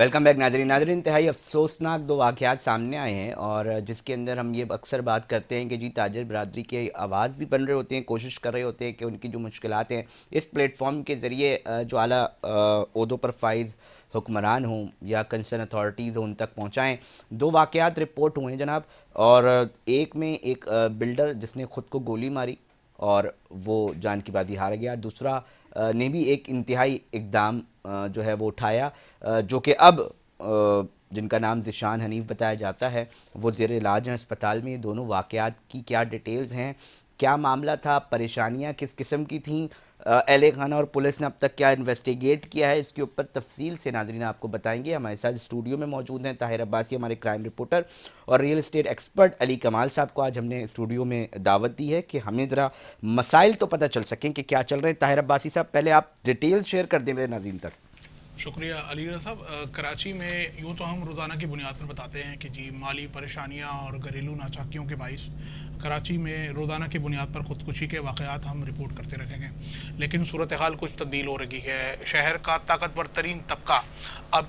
Welcome back नाजरीन। इंतहाई अफसोसनाक दो वाक़यात सामने आए हैं और जिसके अंदर हम ये अक्सर बात करते हैं कि जी ताजर बरादरी के आवाज़ भी बन रहे होते हैं, कोशिश कर रहे होते हैं कि उनकी जो मुश्किलात हैं इस प्लेटफॉर्म के ज़रिए जो आला ओहदों पर फाइज हुक्मरान हों या कंसर्न अथॉरिटीज़ हों उन तक पहुँचाएँ। दो वाक़यात रिपोर्ट हुए हैं जनाब, और एक में एक बिल्डर जिसने ख़ुद को गोली मारी और वो जान की बाजी हार गया। दूसरा ने भी एक इंतहाई इकदाम जो है वो उठाया, जो कि अब जिनका नाम ज़िशान हनीफ बताया जाता है, वो ज़ेर इलाज हैं अस्पताल में। ये दोनों वाक़यात की क्या डिटेल्स हैं, क्या मामला था, परेशानियां किस किस्म की थीं, एल खाना और पुलिस ने अब तक क्या इन्वेस्टिगेट किया है, इसके ऊपर तफसील से नाज़रीन आपको बताएंगे। हमारे साथ स्टूडियो में मौजूद हैं ताहिर अब्बासी, हमारे क्राइम रिपोर्टर, और रियल एस्टेट एक्सपर्ट अली कमाल साहब को आज हमने स्टूडियो में दावत दी है कि हमें ज़रा मसाइल तो पता चल सकें कि क्या चल रहे हैं। ताहिर अब्बासी साहब, पहले आप डिटेल्स शेयर कर दें मेरे नाज़रीन तक। शुक्रिया अली रज़ा साहब। कराची में यूँ तो हम रोज़ाना की बुनियाद पर बताते हैं कि जी माली परेशानियाँ और घरेलू नाचाकियों के बाइस कराची में रोज़ाना की बुनियाद पर ख़ुदकुशी के वाक़यात हम रिपोर्ट करते रहेंगे, लेकिन सूरत हाल कुछ तब्दील हो रही है। शहर का ताकतवर तरीन तबका अब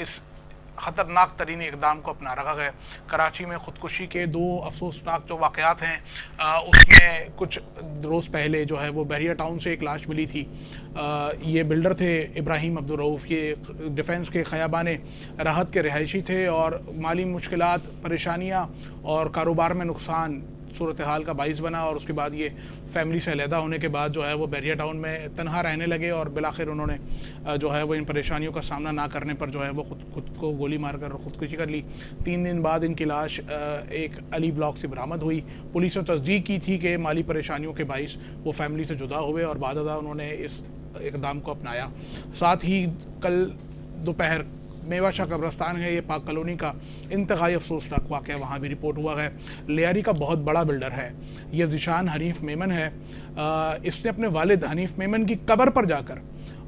इस ख़तरनाक तरीन इकदाम को अपना रखा है। कराची में ख़ुदकुशी के दो अफसोसनाक जो वाक़यात हैं, उसमें कुछ रोज़ पहले जो है वो बहरिया टाउन से एक लाश मिली थी। ये बिल्डर थे इब्राहिम अब्दुल रऊफ़, ये डिफेंस के ख़याबान राहत के रिहायशी थे और माली मुश्किलात, परेशानियाँ और कारोबार में नुकसान सूरत हाल का बाइस बना। और उसके बाद ये फैमिली से अलहदा होने के बाद जो है वो बहरिया टाउन में तनहा रहने लगे और बिलाखिर उन्होंने जो है वो इन परेशानियों का सामना ना करने पर जो है वो खुद को गोली मारकर ख़ुदकुशी कर ली। 3 दिन बाद इनकी लाश एक अली ब्लॉक से बरामद हुई। पुलिस ने तस्दीक की थी कि माली परेशानियों के बाइस वो फैमिली से जुदा हुए और बाददा उन्होंने इस इक़दाम को अपनाया। साथ ही कल दोपहर मेवा शाह कब्रस्तान है, ये पाक कॉलोनी का इंतहाई अफसोसनाक वाक़या वहाँ भी रिपोर्ट हुआ है। लियारी का बहुत बड़ा बिल्डर है, ये ज़िशान हनीफ मेमन है। इसने अपने वालिद हनीफ मेमन की कब्र पर जाकर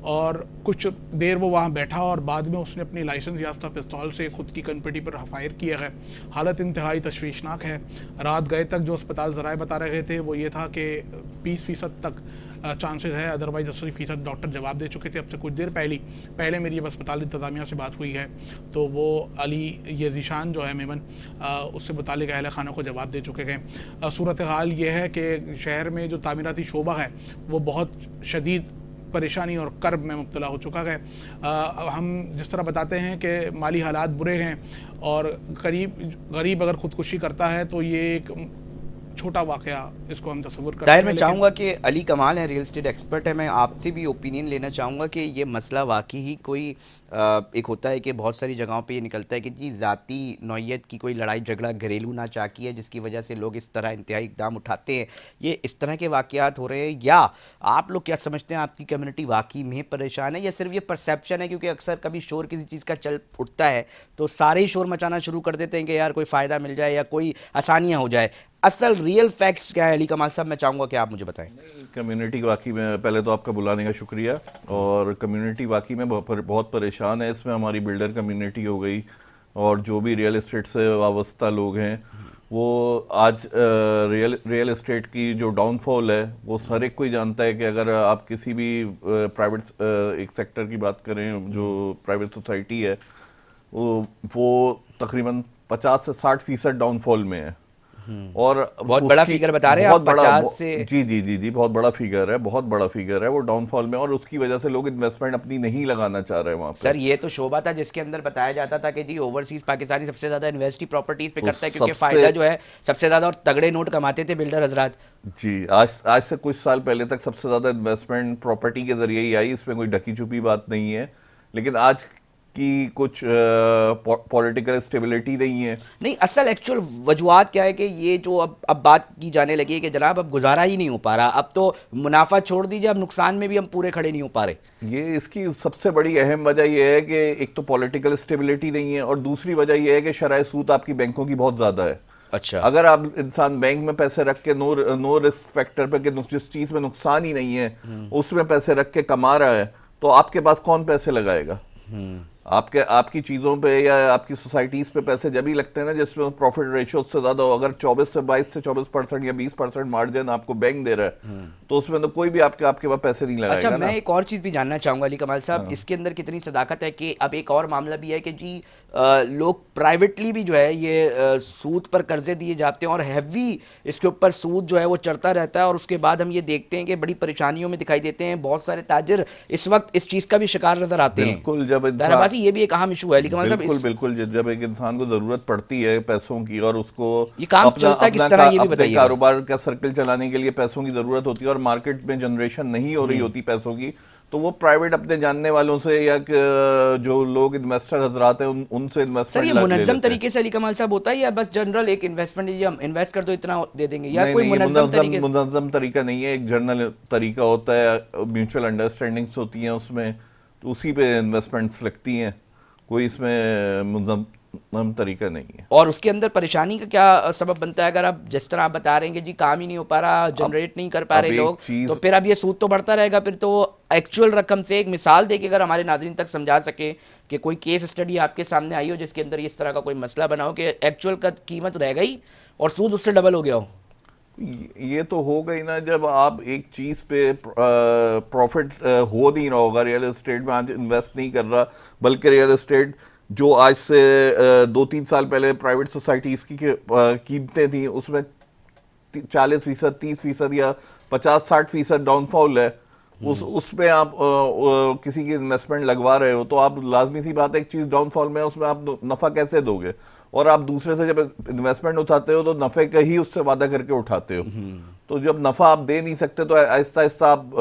और कुछ देर वो वहाँ बैठा और बाद में उसने अपनी लाइसेंस याफ्ता पिस्तौल से ख़ुद की कनपटी पर फायर किया है। हालत इंतहाई तशवीशनाक है। रात गए तक जो अस्पताल ज़राए बता रहे थे वो ये था कि 20% तक चांसेस है, अदरवाइज़ 80% डॉक्टर जवाब दे चुके थे। अब से कुछ देर पहले मेरी अब अस्पताल इंतज़ामिया से बात हुई है तो वो अली ये ज़िशान जो है मेमन उससे मुतालिक अहल खाना को जवाब दे चुके हैं। सूरत हाल ये है कि शहर में जो तामीराती शोबा है वो बहुत शदीद परेशानी और कर्ब में मुब्तला हो चुका है। हम जिस तरह बताते हैं कि माली हालात बुरे हैं और गरीब अगर ख़ुदकुशी करता है तो ये एक छोटा वाक़या इसको हम तस्वुर करते हैं। मैं चाहूँगा कि अली कमाल है, रियल एस्टेट एक्सपर्ट है, मैं आपसे भी ओपिनियन लेना चाहूँगा कि ये मसला वाकई ही कोई एक होता है कि बहुत सारी जगहों पे ये निकलता है कि जी ज़ाती नौइयत की कोई लड़ाई झगड़ा, घरेलू नाचाकी है जिसकी वजह से लोग इस तरह इंतहाई इक़दाम उठाते हैं, ये इस तरह के वाक़यात हो रहे हैं, या आप लोग क्या समझते हैं आपकी कम्युनिटी वाकई में परेशान है, या सिर्फ ये परसेप्शन है? क्योंकि अक्सर कभी शोर किसी चीज़ का चल उठता है तो सारे ही शोर मचाना शुरू कर देते हैं कि यार कोई फ़ायदा मिल जाए या कोई आसानियाँ हो जाए। असल रियल फैक्ट्स क्या है अली कमाल साहब, मैं चाहूँगा कि आप मुझे बताएं। कम्युनिटी वाकई में, पहले तो आपका बुलाने का शुक्रिया, और कम्युनिटी वाकई में बहुत परेशान है। इसमें हमारी बिल्डर कम्युनिटी हो गई और जो भी रियल एस्टेट से वाबस्ता लोग हैं वो आज रियल एस्टेट की जो डाउनफॉल है वो हर एक कोई जानता है कि अगर आप किसी भी प्राइवेट एक सेक्टर की बात करें जो प्राइवेट सोसाइटी है वो तकरीबन 50 से 60% डाउनफॉल में है। और बहुत बड़ा फिगर बता रहे हैं आप, 50 से। जी, बहुत बड़ा फिगर है, बहुत बड़ा फिगर है वो डाउनफॉल में, और उसकी वजह से लोग इन्वेस्टमेंट अपनी नहीं लगाना चाह रहे हैं वहाँ पे। सर ये तो शोबा था जिसके अंदर बताया जाता था कि जी ओवरसीज पाकिस्तानी सबसे ज्यादा इन्वेस्ट ही प्रॉपर्टीज पे करता है क्योंकि फायदा जो है सबसे ज्यादा, और तगड़े नोट कमाते थे बिल्डर हजरात। जी, आज से कुछ साल पहले तक सबसे ज्यादा इन्वेस्टमेंट प्रॉपर्टी के जरिए ही आई, इसमें कोई ढकी छुपी बात नहीं है। लेकिन आज कि कुछ पॉलिटिकल स्टेबिलिटी नहीं है। नहीं, असल एक्चुअल वजूहत क्या है कि ये जो अब बात की जाने लगी है कि जनाब अब गुजारा ही नहीं हो पा रहा, अब तो मुनाफा छोड़ दीजिए, अब नुकसान में भी हम पूरे खड़े नहीं हो पा रहे। ये इसकी सबसे बड़ी अहम वजह यह है कि एक तो पॉलिटिकल स्टेबिलिटी नहीं है और दूसरी वजह यह है कि शरह सूद आपकी बैंकों की बहुत ज्यादा है। अच्छा, अगर आप इंसान बैंक में पैसे रख के नो रिस्क फैक्टर पे, जिस चीज में नुकसान ही नहीं है उसमें पैसे रख के कमा रहा है तो आपके पास कौन पैसे लगाएगा? आपकी चीजों पे या आपकी सोसाइटीज पे पैसे जब ही लगते हैं ना जिसमें प्रॉफिट रेशियो उससे ज्यादा हो, अगर 24 से 24% मार्जिन आपको बैंक दे रहा है तो उसमें तो कोई भी आपके पास पैसे नहीं अच्छा, लगाएगा मैं ना। एक और चीज़ भी जानना चाहूँगा अली कमाल साहब, हाँ। इसके अंदर कितनी सदाकत है कि अब एक और मामला भी है कि जी लोग प्राइवेटली भी जो है ये सूद पर कर्जे दिए जाते हैं और हैवी इसके ऊपर सूद जो है वो चढ़ता रहता है, और उसके बाद हम ये देखते हैं कि बड़ी परेशानियों में दिखाई देते हैं। बहुत सारे ताजिर इस वक्त इस चीज़ का भी शिकार नजर आते हैं। बिल्कुल, जब इंसान, दाराबाजी ये भी एक अहम इशू है अली कमाल साहब। बिल्कुल बिल्कुल, जब एक इंसान को जरूरत पड़ती है पैसों की और उसको ये काम अपना चलता है किस अपना तरह, ये भी अपने बताइएगा। कारोबार का सर्कल चलाने के लिए पैसों की जरूरत होती है और मार्केट में जनरेशन नहीं हो रही होती पैसों की, तो वो प्राइवेट अपने जानने वालों से या जो लोग इन्वेस्टर हजरात हैं उनसे सर इन्वेस्टमेंट ये ले मुनज़्ज़म लेते हैं। तरीके से अली कमाल साहब होता है या बस जनरल एक इन्वेस्टमेंट, ये हम इन्वेस्ट कर दो इतना दे देंगे, या नहीं कोई नहीं, ये मुनज़्ज़म तरीके? मुनज़्ज़म तरीका नहीं है, एक जनरल तरीका होता है, म्यूचुअल अंडरस्टैंडिंग्स होती हैं उसमें, तो उसी पे इन्वेस्टमेंट्स लगती हैं, कोई इसमें मुनज़्ज़म तरीका नहीं है। और उसके अंदर परेशानी का क्या सबब बनता है? अगर आप जिस तरह आप बता रहे हैं कि जी काम ही नहीं हो पा रहा, जनरेट नहीं कर पा अब रहे एक लोग, चीज, तो फिर अब ये सूद तो बढ़ता रहेगा। फिर तो एक्चुअल रकम से एक मिसाल देके अगर हमारे नाज़रीन तक समझा सके कि कोई केस स्टडी आपके सामने आई हो जिसके अंदर इस तरह का कोई मसला बना हो कि एक्चुअल का कीमत रह गई और सूद उससे डबल हो गया हो। ये तो हो गई ना जब आप एक चीज पे प्रॉफिट हो नहीं रहा होगा, रियल एस्टेट में आज इन्वेस्ट नहीं कर रहा, बल्कि रियल एस्टेट जो आज से 2-3 साल पहले प्राइवेट सोसाइटीज की कीमतें थी उसमें 40%, 30% या 50-60% डाउनफॉल है, उसमें आप किसी की इन्वेस्टमेंट लगवा रहे हो तो आप लाजमी सी बात है एक चीज डाउनफॉल में है उसमें आप नफा कैसे दोगे, और आप दूसरे से जब इन्वेस्टमेंट उठाते हो तो नफे का ही उससे वादा करके उठाते हो, तो जब नफा आप दे नहीं सकते तो आहिस्ता आहिस्ता आप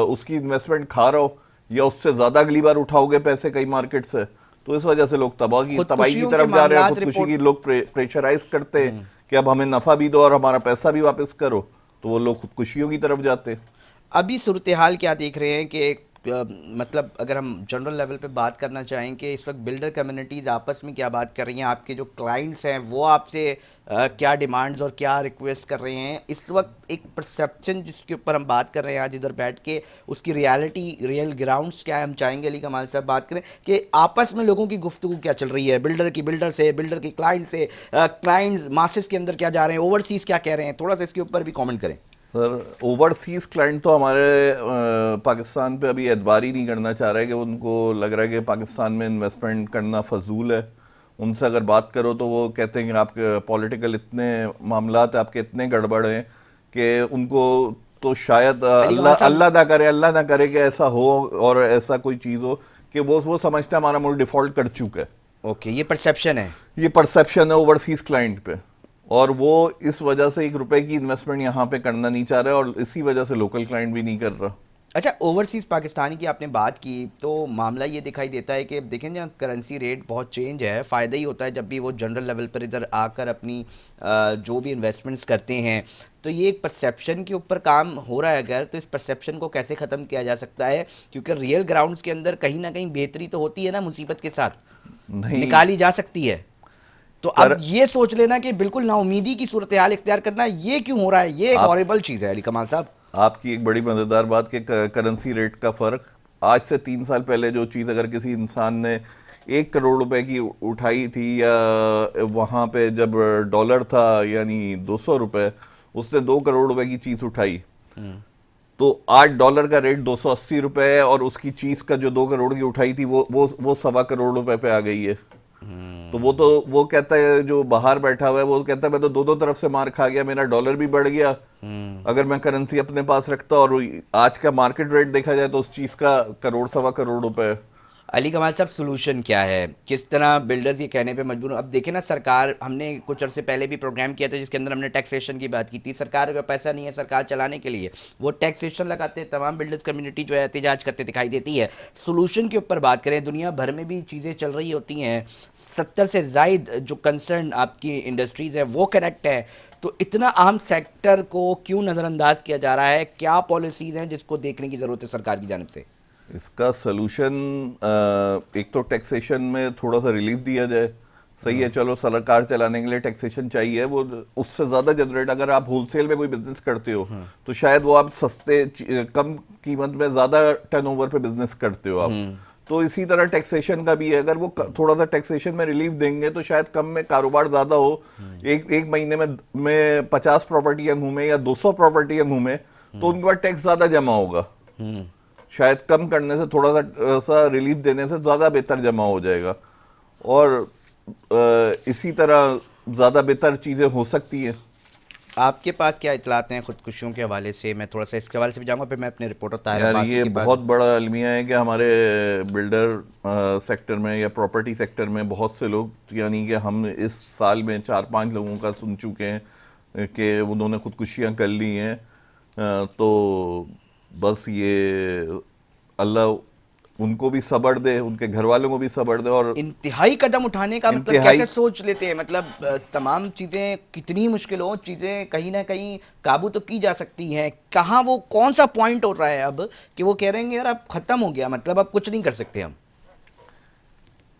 उसकी इन्वेस्टमेंट खा रहे हो या उससे ज्यादा अगली बार उठाओगे पैसे कई मार्केट से, तो इस वजह से लोग तबाही की खुदकुशियों के तरफ जा रहे हैं, मामलात खुदकुशी की रिपोर्ट। लोग प्रेशराइज करते हैं कि अब हमें नफा भी दो और हमारा पैसा भी वापस करो, तो वो लोग खुदकुशियों की तरफ जाते हैं। अभी सूरत हाल क्या देख रहे हैं कि मतलब अगर हम जनरल लेवल पे बात करना चाहें कि इस वक्त बिल्डर कम्युनिटीज़ आपस में क्या बात कर रही हैं, आपके जो क्लाइंट्स हैं वो आपसे क्या डिमांड्स और क्या रिक्वेस्ट कर रहे हैं इस वक्त, एक परसेप्शन जिसके ऊपर हम बात कर रहे हैं आज इधर बैठ के, उसकी रियलिटी, रियल ग्राउंड्स क्या है, हम चाहेंगे अली कमाल साहब बात करें कि आपस में लोगों की गुफ्तगू क्या चल रही है, बिल्डर की बिल्डर से, बिल्डर की क्लाइंट से, क्लाइंट्स मासेस के अंदर क्या जा रहे हैं, ओवरसीज़ क्या कह रहे हैं, थोड़ा सा इसके ऊपर भी कॉमेंट करें। सर ओवरसीज क्लाइंट तो हमारे पाकिस्तान पे अभी एतबार ही नहीं करना चाह रहे, कि उनको लग रहा है कि पाकिस्तान में इन्वेस्टमेंट करना फजूल है, उनसे अगर बात करो तो वो कहते हैं कि आपके पॉलिटिकल इतने मामलात आपके इतने गड़बड़ हैं कि उनको तो शायद अल्लाह ना करे कि ऐसा हो और ऐसा कोई चीज़ हो कि वो समझते हैं हमारा मुल्क डिफॉल्ट कर चुका है। ओके, ये परसेप्शन है, ये परसेप्शन है ओवरसीज क्लाइंट पे, और वो इस वजह से 1 रुपए की इन्वेस्टमेंट यहाँ पे करना नहीं चाह रहा है और इसी वजह से लोकल क्लाइंट भी नहीं कर रहा। अच्छा, ओवरसीज़ पाकिस्तानी की आपने बात की तो मामला ये दिखाई देता है कि देखें जहाँ करेंसी रेट बहुत चेंज है, फ़ायदा ही होता है जब भी वो जनरल लेवल पर इधर आकर अपनी जो भी इन्वेस्टमेंट्स करते हैं, तो ये एक परसेप्शन के ऊपर काम हो रहा है अगर, तो इस परसेप्शन को कैसे ख़त्म किया जा सकता है, क्योंकि रियल ग्राउंड्स के अंदर कहीं ना कहीं बेहतरी तो होती है ना, मुसीबत के साथ नहीं निकाली जा सकती है, तो अब ये सोच लेना कि बिल्कुल नाउमीदी की सूरत हाल इख्तियार करना, ये क्यों हो रहा है, ये एक हॉरिबल चीज़ है अली कमाल साहब। आपकी एक बड़ी मजेदार बात कि करेंसी रेट का फर्क, आज से 3 साल पहले जो चीज़ अगर किसी इंसान ने 1 करोड़ रुपए की उठाई थी या वहाँ पे जब डॉलर था यानी 200 रुपए, उसने 2 करोड़ रुपए की चीज़ उठाई, तो आज डॉलर का रेट 280 रुपए है और उसकी चीज़ का जो 2 करोड़ की उठाई थी वो 1.25 करोड़ रुपए पे आ गई है। तो वो कहता है, जो बाहर बैठा हुआ है वो कहता है मैं तो दोनों तरफ से मार खा गया, मेरा डॉलर भी बढ़ गया, अगर मैं करेंसी अपने पास रखता, और आज का मार्केट रेट देखा जाए तो उस चीज का 1.25 करोड़ रुपए है। अली कमाल साहब सोल्यूशन क्या है, किस तरह बिल्डर्स ये कहने पे मजबूर हो? अब देखें ना, सरकार, हमने कुछ अर्से पहले भी प्रोग्राम किया था जिसके अंदर हमने टैक्सेशन की बात की थी, सरकार का पैसा नहीं है सरकार चलाने के लिए, वो टैक्सेशन लगाते, तमाम बिल्डर्स कम्युनिटी जो है एहतजाज करते दिखाई देती है। सोल्यूशन के ऊपर बात करें, दुनिया भर में भी चीज़ें चल रही होती हैं, 70 से ज़ायद जो कंसर्न आपकी इंडस्ट्रीज़ है वो कनेक्ट है, तो इतना अहम सेक्टर को क्यों नज़रअंदाज किया जा रहा है, क्या पॉलिसीज़ हैं जिसको देखने की ज़रूरत है सरकार की जानिब से? इसका सलूशन एक तो टैक्सेशन में थोड़ा सा रिलीफ दिया जाए, सही है, चलो सरकार चलाने के लिए टैक्सेशन चाहिए, वो उससे ज़्यादा जनरेट, अगर आप होलसेल में कोई बिजनेस करते हो तो शायद वो आप सस्ते कम कीमत में ज़्यादा टर्नओवर पे बिजनेस करते हो आप, तो इसी तरह टैक्सेशन का भी है, अगर वो थोड़ा सा टैक्सेशन में रिलीफ देंगे तो शायद कम में कारोबार ज्यादा हो। एक महीने में 50 प्रॉपर्टियां घूमे या 200 प्रॉपर्टियां घूमे तो उनके पास टैक्स ज्यादा जमा होगा। शायद कम करने से, थोड़ा सा रिलीफ देने से ज्यादा बेहतर जमा हो जाएगा, और इसी तरह ज्यादा बेहतर चीजें हो सकती हैं। आपके पास क्या इतलात हैं खुदकुशियों के हवाले से? मैं थोड़ा सा इसके हवाले से भी जाऊंगा, फिर मैं अपने रिपोर्टर ताहिर यार अब्बासी ये के पास। बहुत बड़ा अलमिया है कि हमारे बिल्डर सेक्टर में या प्रॉपर्टी सेक्टर में बहुत से लोग, यानी कि हम इस साल में 4-5 लोगों का सुन चुके हैं कि उन्होंने खुदकुशियां कर ली हैं। तो बस ये अल्लाह उनको भी सब्र दे, उनके घर वालों को भी सब्र दे। और इंतहाई कदम उठाने का मतलब इंतहाई- कैसे सोच लेते हैं? मतलब तमाम चीज़ें कितनी मुश्किल हो, चीज़ें कहीं ना कहीं काबू तो की जा सकती हैं। कहाँ वो कौन सा पॉइंट हो रहा है अब कि वो कह रहे हैं यार अब ख़त्म हो गया, मतलब अब कुछ नहीं कर सकते हम?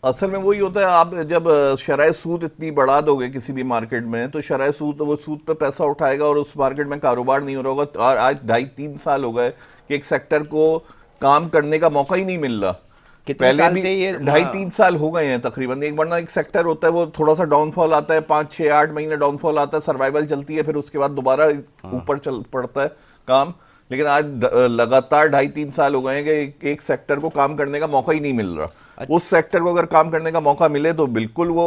असल में वही होता है, आप जब शरह सूद इतनी बढ़ा दोगे किसी भी मार्केट में, तो शरह सूद, वो सूद पे पैसा उठाएगा और उस मार्केट में कारोबार नहीं हो रहा होगा। और आज 2.5-3 साल हो गए कि एक सेक्टर को काम करने का मौका ही नहीं मिल रहा। कितने पहले साल भी से ये 2.5-3 साल हो गए हैं तकरीबन। एक वरना एक सेक्टर होता है, वो थोड़ा सा डाउनफॉल आता है, 5-6-8 महीने डाउनफॉल आता है, सर्वाइवल चलती है, फिर उसके बाद दोबारा ऊपर चल पड़ता है काम। लेकिन आज लगातार 2.5-3 साल हो गए हैं कि एक सेक्टर को काम करने का मौका ही नहीं मिल रहा। उस सेक्टर को अगर काम करने का मौका मिले तो बिल्कुल वो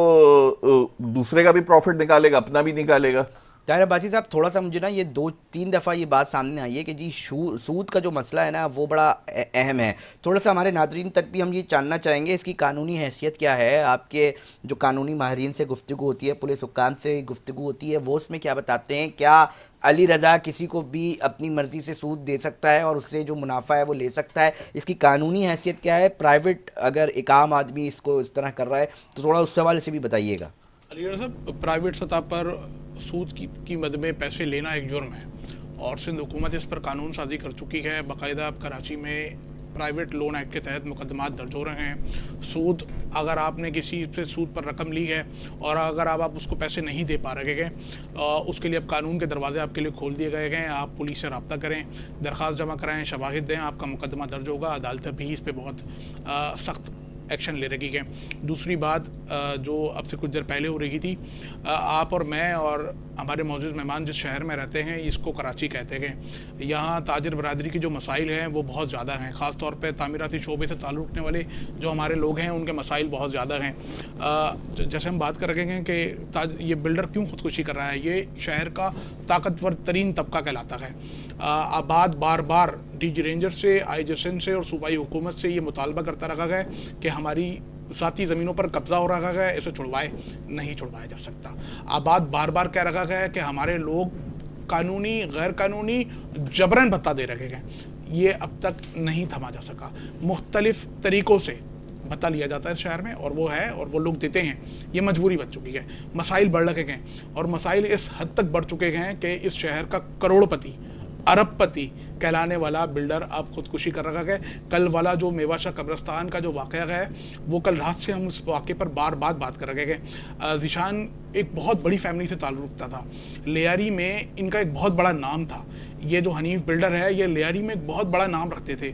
दूसरे का भी प्रॉफिट निकालेगा, अपना भी निकालेगा। ताहिर अब्बासी साहब, थोड़ा सा मुझे ना ये 2-3 दफ़ा ये बात सामने आई है कि जी सूद का जो मसला है ना वो बड़ा अहम है। थोड़ा सा हमारे नाज़रीन तक भी हम ये जानना चाहेंगे इसकी कानूनी हैसियत क्या है। आपके जो कानूनी माहिरीन से गुफ्तगू होती है, पुलिस हुक्काम से गुफ्तगू होती है, वो उसमें क्या बताते हैं? क्या अली रज़ा किसी को भी अपनी मर्ज़ी से सूद दे सकता है और उससे जो मुनाफा है वो ले सकता है? इसकी कानूनी हैसियत क्या है? प्राइवेट अगर एक आम आदमी इसको इस तरह कर रहा है तो थोड़ा उस हवाले से भी बताइएगा। अलीगढ़ साहब, प्राइवेट सतह पर सूद की मद में पैसे लेना एक जुर्म है और सिंध हुकूमत इस पर कानून साजी कर चुकी है। बाकायदा अब कराची में प्राइवेट लोन एक्ट के तहत मुकदमात दर्ज हो रहे हैं। सूद, अगर आपने किसी से सूद पर रकम ली है और अगर आप उसको पैसे नहीं दे पा रहे हैं, उसके लिए अब कानून के दरवाजे आपके लिए खोल दिए गए हैं। आप पुलिस से रब्ता करें, दरख्वास्त जमा कराएं, शवाहिद दें, आपका मुकदमा दर्ज होगा। अदालत भी इस पर बहुत सख्त एक्शन ले रही है। दूसरी बात जो अब से कुछ देर पहले हो रही थी, आप और मैं और हमारे मौजूद मेहमान जिस शहर में रहते हैं इसको कराची कहते हैं। यहाँ ताजिर बरादरी की जो मसाइल हैं वो बहुत ज़्यादा हैं, ख़ास तौर पे तामीराती शोबे से ताल्लुक़ रखने वाले जो हमारे लोग हैं उनके मसाइल बहुत ज़्यादा हैं। जैसे हम बात कर रहे हैं कि ये बिल्डर क्यों खुदकुशी कर रहा है, ये शहर का ताकतवर तरीन तबका कहलाता है। आबाद बार बार डीजी रेंजर से, IGSN से और सूबाई हुकूमत से ये मुतालबा करता रखा गया कि हमारी ज़ाती ज़मीनों पर कब्जा हो रखा गया है, इसे नहीं छुड़वाया जा सकता। आबाद बार बार कह रखा गया है कि हमारे लोग कानूनी गैर कानूनी जबरन भत्ता दे रखे गए, ये अब तक नहीं थमा जा सका। मुख्तलिफ तरीक़ों से भत्ता लिया जाता है इस शहर में और वो है और वो लोग देते हैं, ये मजबूरी बन चुकी है। मसाइल बढ़ रखे गए और मसाइल इस हद तक बढ़ चुके हैं कि इस शहर का करोड़पति, अरबपति कहलाने वाला बिल्डर अब खुदकुशी कर रखा है। कल वाला जो मेवाशाह कब्रस्तान का जो वाक़या है वो कल रात से हम उस वाक़े पर बात कर रखे हैं। ज़ीशान एक बहुत बड़ी फैमिली से ताल्लुक़ रखता था, लियारी में इनका एक बहुत बड़ा नाम था। ये जो हनीफ बिल्डर है ये लियारी में एक बहुत बड़ा नाम रखते थे,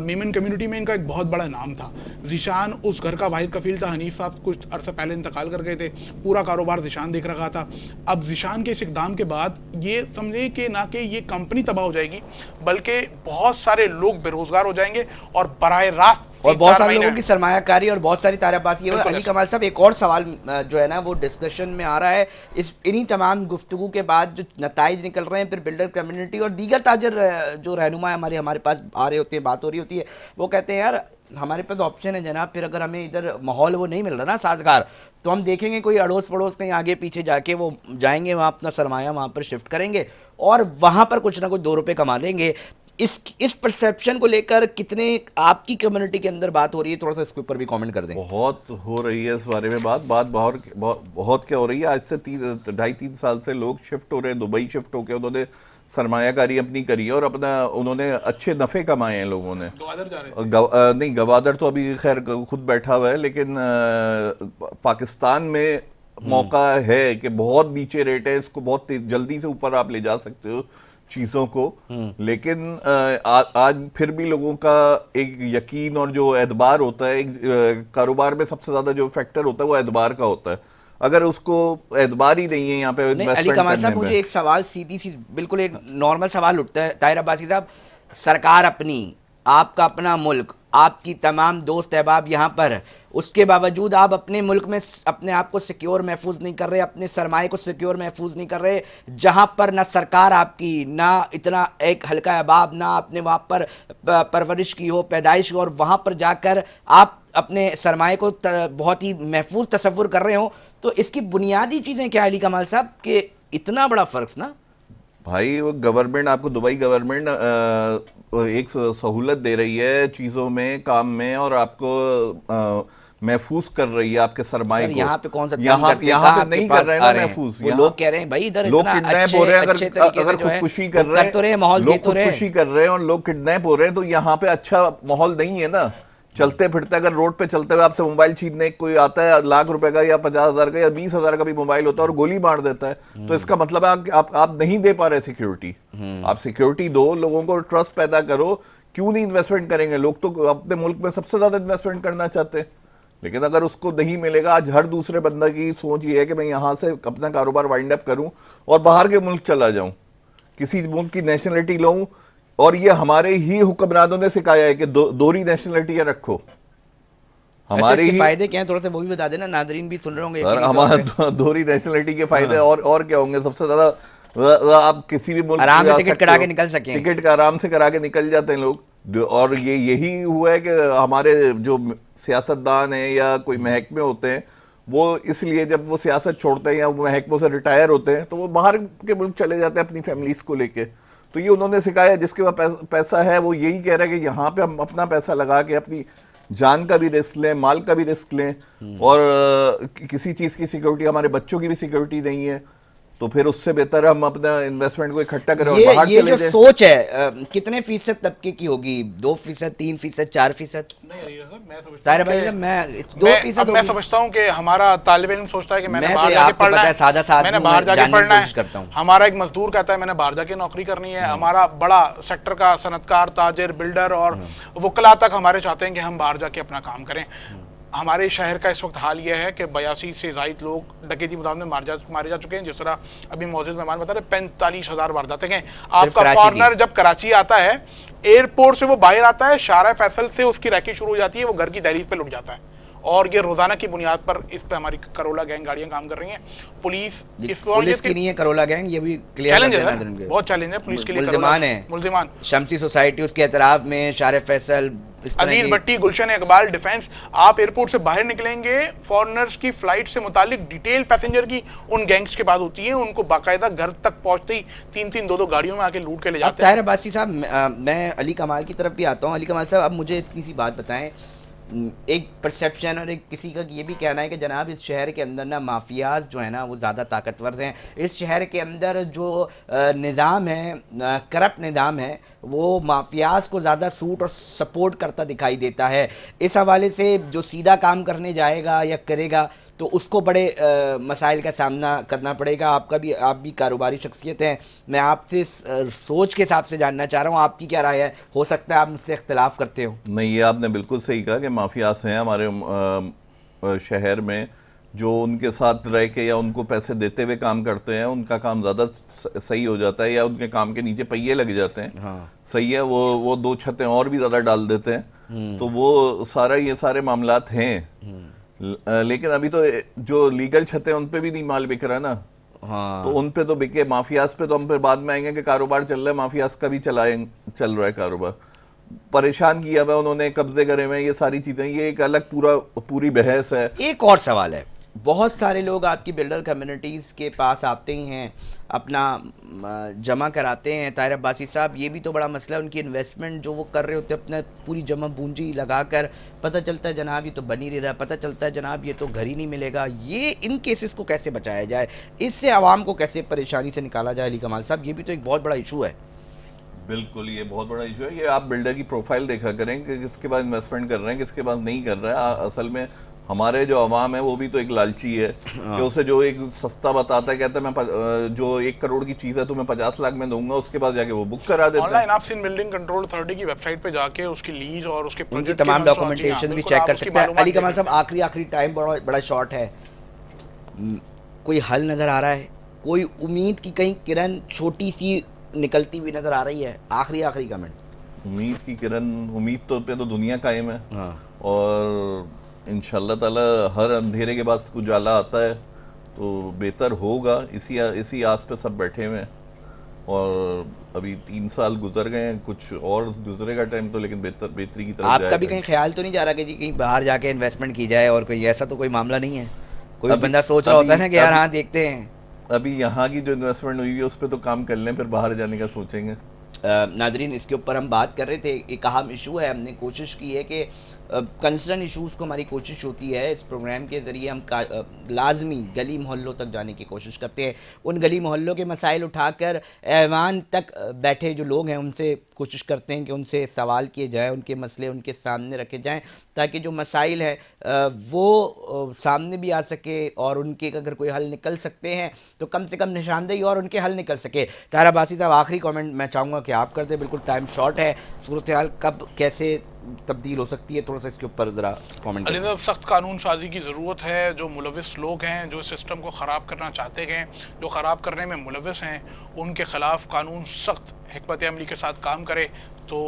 मेमन कम्युनिटी में इनका एक बहुत बड़ा नाम था। ज़ीशान उस घर का वाहिद कफील था। हनीफ साहब कुछ अरसा पहले इंतकाल कर गए थे, पूरा कारोबार ज़ीशान देख रखा था। अब ज़ीशान के इस इक़दाम के बाद ये समझे कि ना कि ये कंपनी तबाह हो जाएगी बल्कि बहुत सारे लोग बेरोजगार हो जाएंगे और बराह रास्त और बहुत सारे लोगों की सरमायाकारी और बहुत सारी ताराबाजी है। अली कमाल साहब, एक और सवाल जो है ना वो डिस्कशन में आ रहा है इन्हीं तमाम गुफ्तगू के बाद जो नताइज निकल रहे हैं, फिर बिल्डर कम्युनिटी और दीगर ताजर जो रहनुमा हमारे पास आ रहे होते हैं, बात हो रही होती है, वो कहते हैं यार हमारे पास ऑप्शन है जनाब, फिर अगर हमें इधर माहौल वो नहीं मिल रहा ना साजगार, तो हम देखेंगे कोई अड़ोस पड़ोस कहीं आगे पीछे जाके वो जाएंगे, वहाँ अपना सरमाया वहाँ पर शिफ्ट करेंगे और वहाँ पर कुछ ना कुछ 2 रुपये कमा लेंगे। इस परसेप्शन को लेकर कितने आपकी कम्युनिटी के अंदर बात हो रही है? थोड़ा सा इसके ऊपर भी कमेंट कर दें। बहुत हो रही है इस बारे में बहुत क्या हो रही है। आज से 2.5-3 साल से लोग शिफ्ट हो रहे हैं, दुबई शिफ्ट होकर उन्होंने सरमायाकारी अपनी करी है और उन्होंने अच्छे नफ़े कमाए हैं लोगों ने। गवादर जा रहे नहीं, गवादर तो अभी खैर खुद बैठा हुआ है, लेकिन पाकिस्तान में मौका है कि बहुत नीचे रेट है, इसको बहुत जल्दी से ऊपर आप ले जा सकते हो, चीजों को, लेकिन आज फिर भी लोगों का एक यकीन और जो एतबार होता है, एक कारोबार में सबसे ज्यादा जो फैक्टर होता है वो एतबार का होता है। अगर उसको एतबार ही नहीं है यहाँ पे नहीं अली इन्वेस्टमेंट कमाल करने साहब, में। मुझे एक सवाल सीधी सी बिल्कुल एक नॉर्मल सवाल उठता है ताहिर अब्बासी साहब। सरकार अपनी, आपका अपना मुल्क, आपकी तमाम दोस्त अहबाब यहाँ पर, उसके बावजूद आप अपने मुल्क में अपने आप को सिक्योर महफूज नहीं कर रहे, अपने सरमाए को सिक्योर महफूज नहीं कर रहे, जहाँ पर ना सरकार आपकी, ना इतना एक हल्का अहबाब, ना आपने वहाँ पर परवरिश की हो, पैदाइश हो, और वहाँ पर जाकर आप अपने सरमाए को बहुत ही महफूज तस्वुर कर रहे हो। तो इसकी बुनियादी चीज़ें क्या है अली कमाल साहब कि इतना बड़ा फ़र्क ना? भाई वो गवर्नमेंट आपको, दुबई गवर्नमेंट एक सहूलत दे रही है चीजों में, काम में, और आपको महफूज कर रही है आपके सरमाए को। यहाँ पे कौन सा यहाँ पे नहीं कर रहे हैं ना महफूज। वो लोग कह रहे हैं भाई इधर लोग इतना किडनैप हो रहे हैं, अच्छे तरीके से अगर जो है खुदकुशी कर रहे हैं तो रहे, माहौल दे लोग, तो रहे। खुदकुशी कर रहे हैं और लोग किडनैप हो रहे हैं, तो यहाँ पे अच्छा माहौल नहीं है ना। चलते फिरते अगर रोड पे चलते हुए आपसे मोबाइल छीनने कोई आता है, लाख रुपए का या 50,000 का या 20,000 का भी मोबाइल होता है और गोली मार देता है, तो इसका मतलब है आप नहीं दे पा रहे सिक्योरिटी। आप सिक्योरिटी दो, लोगों को ट्रस्ट पैदा करो। क्यों नहीं इन्वेस्टमेंट करेंगे? लोग तो अपने मुल्क में सबसे ज्यादा इन्वेस्टमेंट करना चाहते हैं, लेकिन अगर उसको नहीं मिलेगा, आज हर दूसरे बंदा की सोच ये है कि मैं यहां से अपना कारोबार वाइंड अप करूं और बाहर के मुल्क चला जाऊं, किसी मुल्क की नेशनलिटी लूं। और ये हमारे ही हुक्मरानों ने सिखाया है कि दोहरी नेशनलिटियां रखो। हमारे इसके ही फायदे क्या हैं, थोड़ा सा वो भी बता देना, नादरीन भी सुन रहे होंगे। सर, हमारा दोहरी नेशनलिटी के फायदे और क्या होंगे? सबसे ज्यादा आप किसी भी मुल्क आराम में से जा टिकट सकते करा हो। के निकल सकें। टिकट का आराम से करा के निकल जाते हैं लोग। और ये यही हुआ है कि हमारे जो सियासतदान हैं या कोई महकमे होते हैं, वो इसलिए जब वो सियासत छोड़ते हैं या वो महकमों से रिटायर होते हैं, तो वो बाहर के मुल्क चले जाते हैं अपनी फैमिलीज को लेके। तो ये उन्होंने सिखाया, जिसके पास पैसा है वो यही कह रहा है कि यहाँ पे हम अपना पैसा लगा के अपनी जान का भी रिस्क लें, माल का भी रिस्क लें, और किसी चीज की सिक्योरिटी, हमारे बच्चों की भी सिक्योरिटी नहीं है, तो फिर उससे बेहतर हम अपना इन्वेस्टमेंट को इकट्ठा करें और बाहर ये चले जो जाएं। सोच है कितने फीसद तबके की होगी? 2%, 3%, 4%? नहीं अली साहब, मैं समझता ताहिर हूं भाई कि- साहब, मैं मैं 2% मैं समझता हूँ कि हमारा तालिब इल्म सोचता है कि मैंने मैं बाहर तो जाके आपको पढ़ना पता है, है, सादा सा मैंने आदमी बाहर हूं, जाके जानने की पढ़ना कोशिश करता है। हूं। हमारा एक मजदूर कहता है मैंने बाहर जाके नौकरी करनी है। हमारा बड़ा सेक्टर का सनतकार, ताजिर, बिल्डर और वकला तक हमारे चाहते हैं कि हम बाहर जाके अपना काम करें। हमारे शहर का इस वक्त हाल यह है कि 82 से ज़ायद लोग डकैती मुदाद में मारे जा चुके हैं। जिस तरह अभी मौजूद मेहमान बता रहे 45,000 वारदातें हैं। आपका कराची फॉरनर जब कराची आता है, एयरपोर्ट से वो बाहर आता है, शारा फैसल से उसकी रैकेट शुरू हो जाती है, वो घर की दहलीज पे लुट जाता है। और ये रोजाना की बुनियाद पर इस पे हमारी करोला गैंग गाड़ियां काम कर रही हैं। पुलिस इस पुलिस की नहीं है करोला गैंग, ये भी क्लियर चैलेंज कर है देना सर, उनके। बहुत चैलेंज है पुलिस के लिए। मुल्जिमान है, मुल्जिमान शमसी सोसाइटी उसके एतराफ में, शारे फैसल, इस तरह अजीज की- भट्टी, गुलशन इकबाल, डिफेंस। आप एयरपोर्ट से बाहर निकलेंगे, फॉरनर्स की फ्लाइट से मुतालिक डिटेल पैसेंजर की उन गैंग्स के पास होती है। उनको बाकायदा घर तक पहुंचते ही 3-3, 2-2 गाड़ियों में आके लूट के ले अब जाते हैं। ताहिर अब्बासी साहब, मैं अली कमाल की तरफ भी आता हूँ। अली कमाल साहब, अब मुझे इतनी सी बात बताएं। एक परसेप्शन और एक किसी का ये भी कहना है कि जनाब इस शहर के अंदर ना माफियाज जो है ना वो ज़्यादा ताकतवर हैं। इस शहर के अंदर जो निज़ाम है, करप्ट निज़ाम है, वो माफियाज को ज़्यादा सूट और सपोर्ट करता दिखाई देता है। इस हवाले से जो सीधा काम करने जाएगा या करेगा तो उसको बड़े मसाइल का सामना करना पड़ेगा। आप भी कारोबारी शख्सियत हैं, मैं आपसे सोच के हिसाब से जानना चाह रहा हूँ, आपकी क्या राय है? हो सकता है आप मुझसे इख्तलाफ करते हो। नहीं, ये आपने बिल्कुल सही कहा कि माफियास हैं हमारे शहर में, जो उनके साथ रह के या उनको पैसे देते हुए काम करते हैं, उनका काम ज़्यादा सही हो जाता है या उनके काम के नीचे पहिए लग जाते हैं। हाँ। सही है, वो 2 छतें और भी ज़्यादा डाल देते हैं, तो वो ये सारे मामलात हैं। लेकिन अभी तो जो लीगल छतें उन पे भी नहीं माल बिक रहा ना। हाँ। तो उन पे तो बिके, माफियास पे तो हम फिर बाद में आएंगे कि कारोबार चल रहा है, माफियास का भी चल रहा है कारोबार। परेशान किया हुआ उन्होंने, कब्जे करे हुए, ये सारी चीजें, ये एक अलग पूरी बहस है। एक और सवाल है, बहुत सारे लोग आपकी बिल्डर कम्युनिटीज़ के पास आते ही हैं, अपना जमा कराते हैं। ताहिर अब्बासी साहब, ये भी तो बड़ा मसला है, उनकी इन्वेस्टमेंट जो वो कर रहे होते हैं अपना पूरी जमा पूंजी लगाकर, पता चलता है जनाब ये तो बन ही नहीं रहा, पता चलता है जनाब ये तो घर ही नहीं मिलेगा। ये इन केसेस को कैसे बचाया जाए, इससे आवाम को कैसे परेशानी से निकाला जाए? अली कमाल साहब, ये भी तो एक बहुत बड़ा इशू है। बिल्कुल, ये बहुत बड़ा इशू है। ये आप बिल्डर की प्रोफाइल देखा करें कि किसके पास इन्वेस्टमेंट कर रहे हैं, किसके पास नहीं कर रहा है। असल में हमारे जो अवाम है वो भी तो एक लालची है कि उसे जो एक सस्ता बताता है, कहता है जो 1 करोड़ की चीज़ है तुम्हें 50 लाख में दूंगा, उसके बाद जाके वो बुक करा देता है। ऑनलाइन आप सिंध बिल्डिंग कंट्रोल अथॉरिटी की वेबसाइट पे जाके उसकी लीज और उसके उनकी प्रोजेक्ट तमाम डॉक्यूमेंटेशन भी चेक कर सकते हैं। अली कमाल साहब, आखिरी टाइम बड़ा बड़ा शॉर्ट है, कोई हल नज़र आ रहा है? कोई उम्मीद की कहीं किरण छोटी सी निकलती हुई नज़र आ रही है? आखिरी कमेंट। उम्मीद की किरण, उम्मीद तो पे तो दुनिया कायम है। हाँ। और इंशाल्लाह ताला हर अंधेरे के बाद उजाला आता है, तो बेहतर होगा। इसी आस पे सब बैठे हुए हैं। और अभी 3 साल गुजर गए हैं, कुछ और गुजरेगा टाइम तो, लेकिन बेहतरी की तरफ आपका जाएगा। भी कहीं ख्याल तो नहीं जा रहा कि जी कहीं बाहर जाके इन्वेस्टमेंट की जाए, और कोई ऐसा तो कोई मामला नहीं है? कोई बंदा सोच रहा होता है ना कि यार हाँ देखते हैं। अभी यहाँ की जो इन्वेस्टमेंट हुई है उस पर तो काम कर लें, फिर बाहर जाने का सोचेंगे। नाजरीन, इसके ऊपर हम बात कर रहे थे, एक अहम इशू है। हमने कोशिश की है कि कंसर्न इशूज़ को, हमारी कोशिश होती है इस प्रोग्राम के ज़रिए हम लाजमी गली मोहल्लों तक जाने की कोशिश करते हैं, उन गली मोहल्लों के मसाइल उठाकर ऐवान तक बैठे जो लोग हैं उनसे कोशिश करते हैं कि उनसे सवाल किए जाएँ, उनके मसले उनके सामने रखे जाएँ, ताकि जो मसाइल है वो सामने भी आ सके, और उनके अगर कोई हल निकल सकते हैं तो कम से कम निशानदेही और उनके हल निकल सके। ताहिर अब्बासी साहब, आखिरी कमेंट मैं चाहूँगा कि आप कर दें, बिल्कुल टाइम शॉर्ट है। सूरत हाल कब कैसे तब्दील हो सकती है, थोड़ा सा इसके ऊपर ज़रा कमेंट अली करें। साहब, सख्त कानून साजी की ज़रूरत है। जो मुलविस लोग हैं, जो सिस्टम को ख़राब करना चाहते हैं, जो ख़राब करने में मुलविस हैं, उनके ख़िलाफ़ कानून सख्त हिकमत अमली के साथ काम करे तो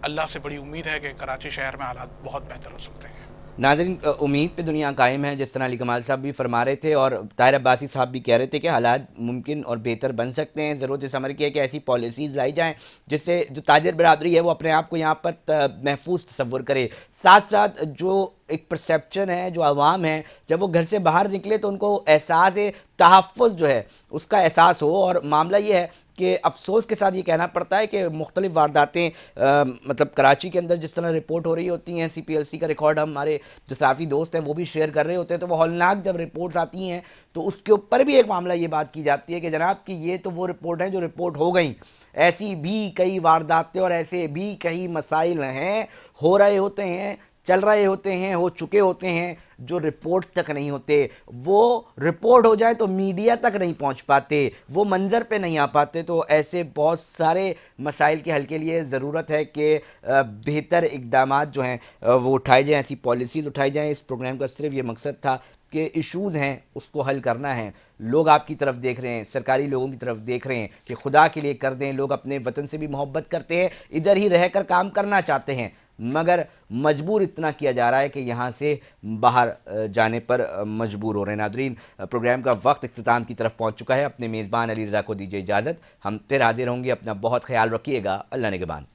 अल्लाह से बड़ी उम्मीद है कि कराची शहर में हालात बहुत बेहतर हो सकते हैं। नाज़रीन, उम्मीद पे दुनिया कायम है, जिस तरह अली कमाल साहब भी फरमा रहे थे और ताहिर अब्बासी साहब भी कह रहे थे कि हालात मुमकिन और बेहतर बन सकते हैं। ज़रूरत इस अमर की है कि ऐसी पॉलिसीज़ लाई जाएँ जिससे जो ताजिर बरादरी है वो अपने आप को यहाँ पर महफूज तसव्वुर करे। साथ साथ जो एक परसेप्शन है, जो आवाम है, जब वो घर से बाहर निकले तो उनको एहसास तहफ़्फ़ुज़ जो है उसका एहसास हो। और मामला ये है कि अफसोस के साथ ये कहना पड़ता है कि मुख्तलिफ वारदातें मतलब कराची के अंदर जिस तरह रिपोर्ट हो रही होती हैं, CPLC का रिकॉर्ड हमारे जो साफ़ी दोस्त हैं वो भी शेयर कर रहे होते हैं, तो वो हौलनाक जब रिपोर्ट्स आती हैं तो उसके ऊपर भी एक मामला ये बात की जाती है कि जनाब कि ये तो वो रिपोर्ट है जो रिपोर्ट हो गई, ऐसी भी कई वारदातें और ऐसे भी कई मसाइल हैं, हो रहे होते हैं, चल रहे होते हैं, हो चुके होते हैं, जो रिपोर्ट तक नहीं होते। वो रिपोर्ट हो जाए तो मीडिया तक नहीं पहुंच पाते, वो मंजर पे नहीं आ पाते। तो ऐसे बहुत सारे मसाइल के हल के लिए ज़रूरत है कि बेहतर इक़दामात जो हैं वो उठाए जाएँ, ऐसी पॉलिसीज़ उठाई जाएँ। इस प्रोग्राम का सिर्फ ये मकसद था कि इश्यूज़ हैं उसको हल करना है। लोग आपकी तरफ देख रहे हैं, सरकारी लोगों की तरफ देख रहे हैं कि खुदा के लिए कर दें। लोग अपने वतन से भी मोहब्बत करते हैं, इधर ही रहकर काम करना चाहते हैं, मगर मजबूर इतना किया जा रहा है कि यहाँ से बाहर जाने पर मजबूर हो रहे हैं। नादरीन, प्रोग्राम का वक्त इख्तिताम की तरफ पहुँच चुका है। अपने मेज़बान अली रज़ा को दीजिए इजाज़त। हम फिर हाजिर होंगे। अपना बहुत ख्याल रखिएगा। अल्लाह निगहबान।